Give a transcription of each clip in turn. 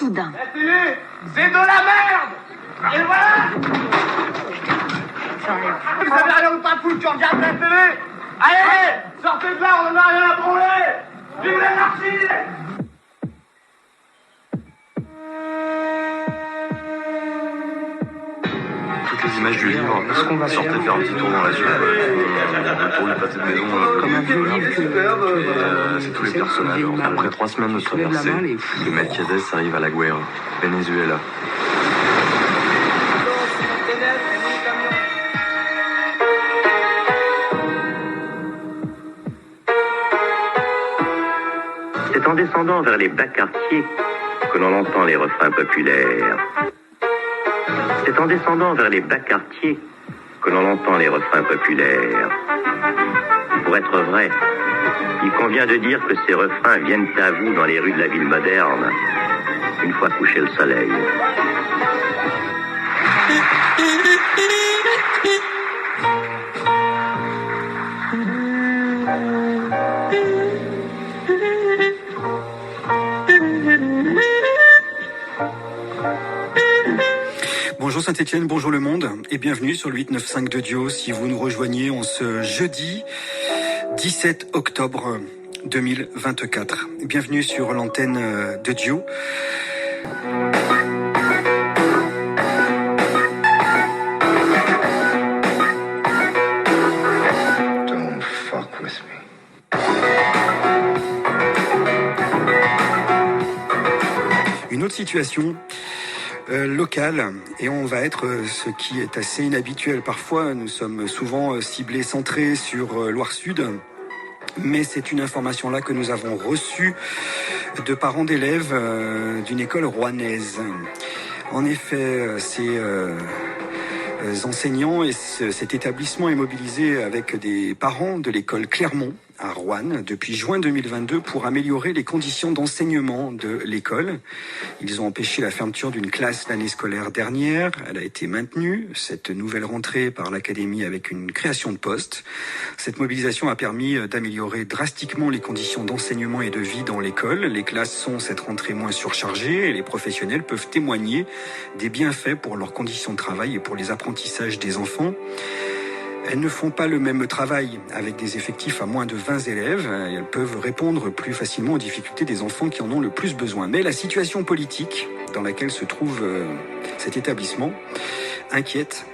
soudain. La télé, c'est de la merde. Et voilà. Vous avez rien pas foutre, tu regardes la télé. Allez, sortez de là, on en a rien à branler. Vive l'anarchie. Toutes les images du livre, est-ce qu'on va sortir faire un petit tour dans la suite pour le pâté de maison comme un vieux livre c'est tous les personnages. Après 3 semaines de traversée, le Melquiades arrive à La Guaira, Venezuela. C'est en descendant vers les bas quartiers que l'on entend les refrains populaires. C'est en descendant vers les bas quartiers que l'on entend les refrains populaires. Pour être vrai, il convient de dire que ces refrains viennent à vous dans les rues de la ville moderne, une fois couché le soleil. Bonjour Saint-Etienne, bonjour le monde et bienvenue sur le 895 de Dio si vous nous rejoignez en ce jeudi 17 octobre 2024. Bienvenue sur l'antenne de Dio. Don't fuck with me. Une autre situation locale, et on va être ce qui est assez inhabituel parfois. Nous sommes souvent ciblés, centrés sur Loire-Sud, mais c'est une information là que nous avons reçue de parents d'élèves d'une école rouennaise. En effet, ces enseignants et cet établissement est mobilisé avec des parents de l'école Clermont à Roanne depuis juin 2022 pour améliorer les conditions d'enseignement de l'école. Ils ont empêché la fermeture d'une classe l'année scolaire dernière. Elle a été maintenue, cette nouvelle rentrée par l'académie avec une création de poste. Cette mobilisation a permis d'améliorer drastiquement les conditions d'enseignement et de vie dans l'école. Les classes sont cette rentrée moins surchargées et les professionnels peuvent témoigner des bienfaits pour leurs conditions de travail et pour les apprentissages des enfants. Elles ne font pas le même travail avec des effectifs à moins de 20 élèves. Elles peuvent répondre plus facilement aux difficultés des enfants qui en ont le plus besoin. Mais la situation politique dans laquelle se trouve cet établissement inquiète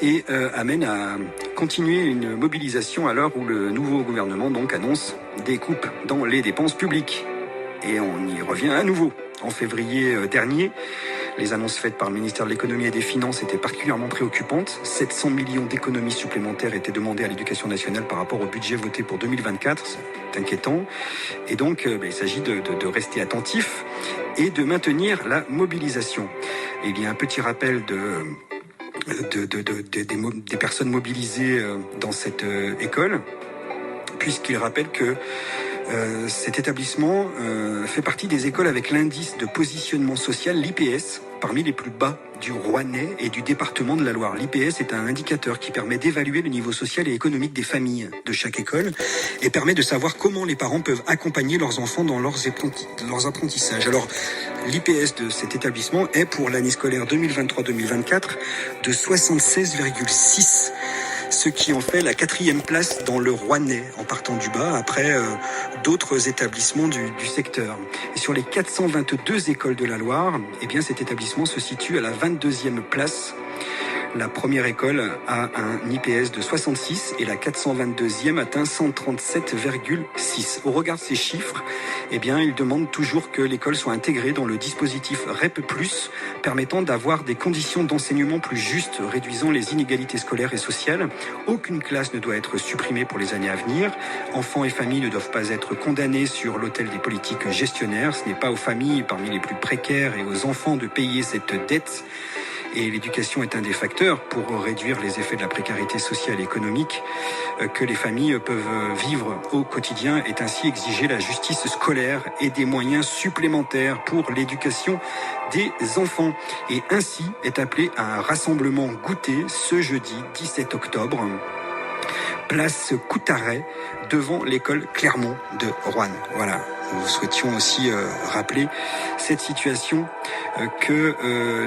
et amène à continuer une mobilisation à l'heure où le nouveau gouvernement donc annonce des coupes dans les dépenses publiques. Et on y revient à nouveau. En février dernier, les annonces faites par le ministère de l'économie et des finances étaient particulièrement préoccupantes. 700 millions d'économies supplémentaires étaient demandées à l'éducation nationale par rapport au budget voté pour 2024. C'est inquiétant. Et donc, il s'agit de rester attentif et de maintenir la mobilisation. Et il y a un petit rappel des personnes mobilisées dans cette école, puisqu'il rappelle que cet établissement fait partie des écoles avec l'indice de positionnement social, l'IPS, parmi les plus bas du Rouennais et du département de la Loire. L'IPS est un indicateur qui permet d'évaluer le niveau social et économique des familles de chaque école et permet de savoir comment les parents peuvent accompagner leurs enfants dans leurs apprentissages. Alors, l'IPS de cet établissement est pour l'année scolaire 2023-2024 de 76,6, ce qui en fait la 4e place dans le Rouennais en partant du bas après d'autres établissements du secteur. Et sur les 422 écoles de la Loire, eh bien cet établissement se situe à la 22e place. La première école a un IPS de 66 et la 422e atteint 137,6. Au regard de ces chiffres, eh bien, ils demandent toujours que l'école soit intégrée dans le dispositif REP+, permettant d'avoir des conditions d'enseignement plus justes, réduisant les inégalités scolaires et sociales. Aucune classe ne doit être supprimée pour les années à venir. Enfants et familles ne doivent pas être condamnés sur l'autel des politiques gestionnaires. Ce n'est pas aux familles parmi les plus précaires et aux enfants de payer cette dette. Et l'éducation est un des facteurs pour réduire les effets de la précarité sociale et économique que les familles peuvent vivre au quotidien, est ainsi exiger la justice scolaire et des moyens supplémentaires pour l'éducation des enfants. Et ainsi est appelé à un rassemblement goûter ce jeudi 17 octobre, place Coutaret, devant l'école Clermont de Roanne. Voilà. nous souhaitions aussi rappeler cette situation que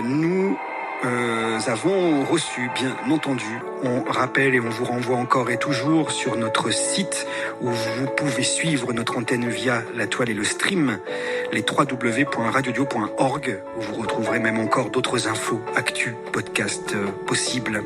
nous avons reçu, bien entendu. On rappelle et on vous renvoie encore et toujours sur notre site où vous pouvez suivre notre antenne via la toile et le stream, les www.radiodio.org, où vous retrouverez même encore d'autres infos, actus, podcasts possibles.